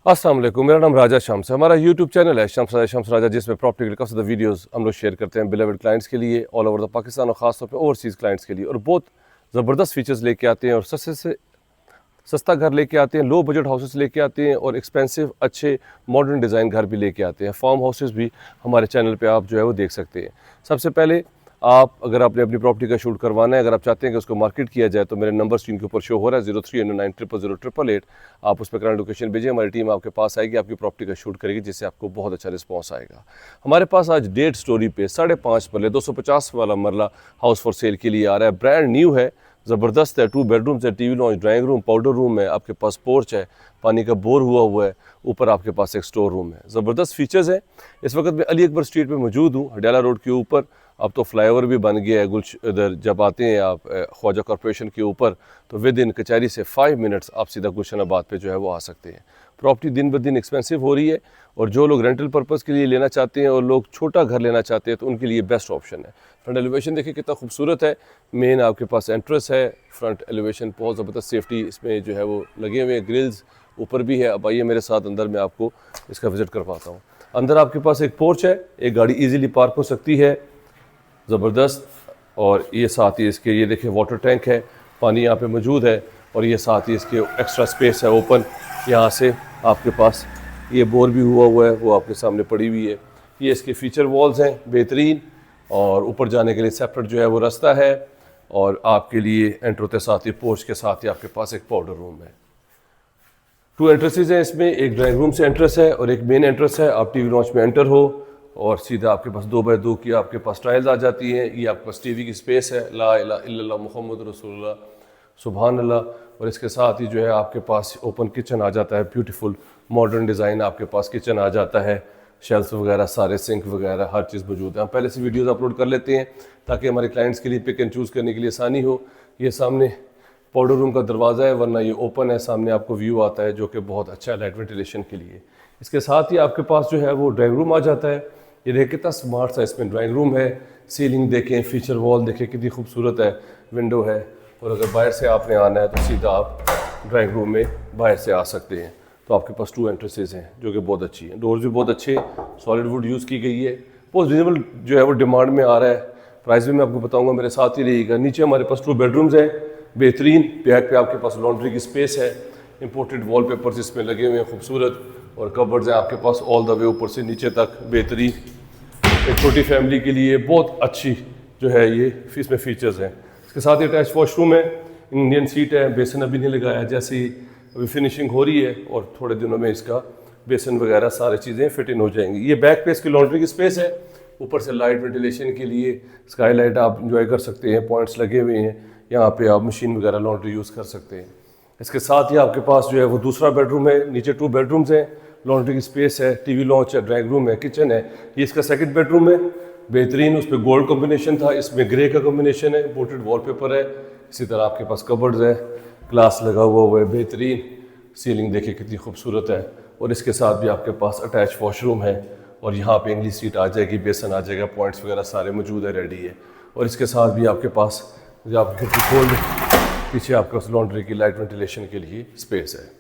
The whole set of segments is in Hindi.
अस्सलाम वालेकुम, मेरा नाम राजा शम्स है। हमारा यूट्यूब चैनल है शम्स राजा, जिसमें प्रॉपर्टी के काफ़ी वीडियोस हम लोग शेयर करते हैं बिलीवर्ड क्लाइंट्स के लिए, ऑल ओवर द पाकिस्तान और ख़ास तौर पे ओवरसीज़ क्लाइंट्स के लिए। और बहुत ज़बरदस्त फीचर्स लेके आते हैं और सस्ते से सस्ता घर लेके आते हैं, लो बजट हाउसेस लेके आते हैं और एक्सपेंसिव अच्छे मॉडर्न डिज़ाइन घर भी लेके आते हैं। फार्म हाउसेस भी हमारे चैनल पे आप जो है वो देख सकते हैं। सबसे पहले आप अगर आपने अपनी प्रॉपर्टी का शूट करवाना है, अगर आप चाहते हैं कि उसको मार्केट किया जाए, तो मेरे नंबर स्क्रीन के ऊपर शो हो रहा है 0309000888। आप उस पर करंट लोकेशन भेजिए, हमारी टीम आपके पास आएगी, आपकी प्रॉपर्टी का शूट करेगी, जिससे आपको बहुत अच्छा रिस्पॉन्स आएगा। हमारे पास आज 1.5 स्टोरी पे 5.5 मरले 250 वाला मरला हाउस फॉर सेल के लिए आ रहा है। ब्रांड न्यू है, ज़बरदस्त है। 2 बेडरूम्स है, TV launch, drawing room, powder room है, आपके पास पोर्च है, पानी का बोर हुआ है, ऊपर आपके पास एक स्टोर रूम है। ज़बरदस्त फीचर्स हैं। इस वक्त मैं अली अकबर स्ट्रीट पे मौजूद हूँ, हडियाला रोड के ऊपर। अब तो फ्लाईओवर भी बन गया है इधर जब आते हैं आप ख्वाजा कॉरपोरेशन के ऊपर, तो विद इन कचहरी से 5 मिनट्स आप सीधा गुलशनाबाद पे जो है वो आ सकते हैं। प्रॉपर्टी दिन ब दिन एक्सपेंसिव हो रही है और जो लोग रेंटल पर्पज़ के लिए लेना चाहते हैं और लोग छोटा घर लेना चाहते हैं, तो उनके लिए बेस्ट ऑप्शन है। फ्रंट एलिवेशन देखिए कितना खूबसूरत है। मेन आपके पास एंट्रेंस है, फ्रंट एलिवेशन बहुत ज़बरदस्त, सेफ्टी इसमें जो है वो लगे हुए हैं, ग्रिल्स ऊपर भी है। अब आइए मेरे साथ अंदर, मैं आपको इसका विज़िट करवाता हूँ। अंदर आपके पास एक पोर्च है, एक गाड़ी ईजिली पार्क हो सकती है, ज़बरदस्त। और ये साथ ही इसके ये देखिए वाटर टैंक है, पानी यहाँ पे मौजूद है। और ये साथ ही इसके एक्स्ट्रा स्पेस है ओपन, यहाँ से आपके पास ये बोर भी हुआ है, वो आपके सामने पड़ी हुई है। ये इसके फीचर वॉल्स हैं बेहतरीन, और ऊपर जाने के लिए सेपरेट जो है वो रास्ता है। और आपके लिए एंटर होते साथ ही पोर्च के साथ ही आपके पास एक पाउडर रूम है। 2 एंट्रेंसेज हैं इसमें, एक ड्राइंग रूम से एंट्रेंस है और एक मेन एंट्रेंस है। आप टीवी लॉन्च में एंटर हो और सीधा आपके पास 2x2 की आपके पास टाइल्स आ जाती हैं। ये आपके पास टीवी की स्पेस है, ला इलाहा इल्लल्लाह मुहम्मद रसूलुल्लाह सुभान अल्लाह। और इसके साथ ही जो है आपके पास ओपन किचन आ जाता है, ब्यूटीफुल मॉडर्न डिज़ाइन आपके पास किचन आ जाता है, शेल्फ वगैरह सारे, सिंक वगैरह हर चीज़ मौजूद है। हम पहले से वीडियोस अपलोड कर लेते हैं ताकि हमारे क्लाइंट्स के लिए पिक एंड चूज़ करने के लिए आसानी हो। ये सामने पाउडर रूम का दरवाज़ा है, वरना ये ओपन है, सामने आपको व्यू आता है जो कि बहुत अच्छा है लाइट वेंटिलेशन के लिए। इसके साथ ही आपके पास जो है वो ड्राइंग रूम आ जाता है। ये देखिए कितना स्मार्ट सा इसमें ड्राइंग रूम है। सीलिंग देखें, फीचर वॉल देखें कितनी खूबसूरत है, विंडो है। और अगर बाहर से आपने आना है तो सीधा आप ड्राइंग रूम में बाहर से आ सकते हैं। तो आपके पास 2 एंट्रेंसेज हैं जो कि बहुत अच्छी हैं। डोर्स भी बहुत अच्छे, सॉलिड वुड यूज़ की गई है, बहुत रिजनेबल जो है वो डिमांड में आ रहा है। प्राइस भी मैं आपको बताऊंगा, मेरे साथ ही रहिएगा। नीचे हमारे पास 2 बेडरूम्स हैं बेहतरीन। बैक पे आपके पास लॉन्ड्री की स्पेस है, इंपोर्टेड वॉलपेपर्स इसमें लगे हुए हैं खूबसूरत, और कबर्ड्स हैं आपके पास ऑल द वे ऊपर से नीचे तक बेहतरीन। एक छोटी फैमिली के लिए बहुत अच्छी जो है ये इसमें फीचर्स हैं। इसके साथ ही अटैच वॉशरूम है, इंडियन सीट है, बेसन अभी नहीं लगाया, जैसे ही अभी फिनिशिंग हो रही है और थोड़े दिनों में इसका बेसन वगैरह सारी चीज़ें फिट इन हो जाएंगी। ये बैक पे इसकी लॉन्ड्री की स्पेस है, ऊपर से लाइट वेंटिलेशन के लिए स्काई लाइट आप इंजॉय कर सकते हैं, पॉइंट्स लगे हुए हैं, यहाँ पे आप मशीन वगैरह लॉन्ड्री यूज़ कर सकते हैं। इसके साथ ही आपके पास जो है वो दूसरा बेडरूम है, नीचे 2 बेडरूम्स हैं, लॉन्ड्री की स्पेस है, टीवी लॉन्च है, ड्राइंग रूम है, किचन है। ये इसका सेकंड बेडरूम है, बेहतरीन। उस पर गोल्ड कॉम्बिनेशन था, इसमें ग्रे का कॉम्बिनेशन है, इंपोर्टेड वॉलपेपर है। इसी तरह आपके पास कबर्ड्स है, ग्लास लगा हुआ है, बेहतरीन। सीलिंग देखिए कितनी खूबसूरत है। और इसके साथ भी आपके पास अटैच वॉशरूम है, और यहाँ पे इंग्लिश सीट आ जाएगी, बेसन आ जाएगा, पॉइंट्स वगैरह सारे मौजूद है, रेडी है। और इसके साथ भी आपके पास जो आप खिड़की खोल पीछे आपके पास लॉन्ड्री की लाइट वेंटिलेशन के लिए स्पेस है।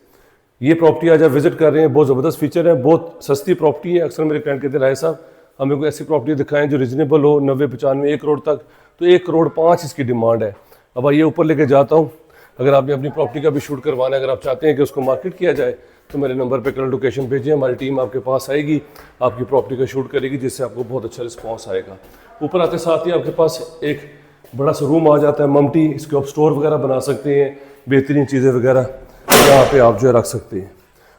ये प्रॉपर्टी आज आप विजिट कर रहे हैं, बहुत ज़बरदस्त फीचर है, बहुत सस्ती प्रॉपर्टी है। अक्सर मेरे क्लाइंट कहते हैं राय साहब हमें कोई ऐसी प्रॉपर्टी दिखाएं जो रिजनेबल हो, 90-95 1 करोड़ तक। तो 1 करोड़ 5 इसकी डिमांड है। अब आइए ऊपर लेके जाता हूँ। अगर आपने अपनी प्रॉपर्टी का भी शूट करवाना है, अगर आप चाहते हैं कि उसको मार्केट किया जाए, तो मेरे नंबर पर करंट लोकेशन भेजिए, हमारी टीम आपके पास आएगी, आपकी प्रॉपर्टी का शूट करेगी, जिससे आपको बहुत अच्छा रिस्पॉन्स आएगा। ऊपर आते साथ ही आपके पास एक बड़ा सा रूम आ जाता है, ममटी, इसके आप स्टोर वगैरह बना सकते हैं, बेहतरीन चीज़ें वगैरह यहाँ पे आप जो है रख सकते हैं।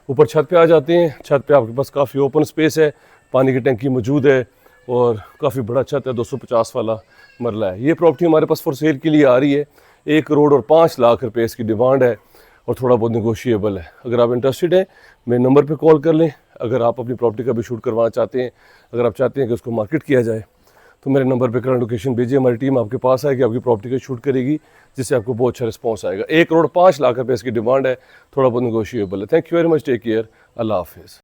ऊपर छत पे आ जाते हैं, छत पे आपके पास काफ़ी ओपन स्पेस है, पानी की टंकी मौजूद है, और काफ़ी बड़ा छत है, 250 वाला मरला है। ये प्रॉपर्टी हमारे पास फॉर सेल के लिए आ रही है, 1 करोड़ और 5 लाख रुपए इसकी डिमांड है, और थोड़ा बहुत नेगोशिएबल है। अगर आप इंटरेस्टेड हैं मेरे नंबर पे कॉल कर लें। अगर आप अपनी प्रॉपर्टी का भी शूट करवाना चाहते हैं, अगर आप चाहते हैं कि उसको मार्केट किया जाए, तो मेरे नंबर पे करंट लोकेशन भेजिए, हमारी टीम आपके पास आएगी, आपकी प्रॉपर्टी का शूट करेगी, जिससे आपको बहुत अच्छा रिस्पॉन्स आएगा। 1 करोड़ 5 लाख रुपए इसकी डिमांड है, थोड़ा बहुत नेगोशिएबल है। Thank you very much, take care, अल्लाह हाफिज़।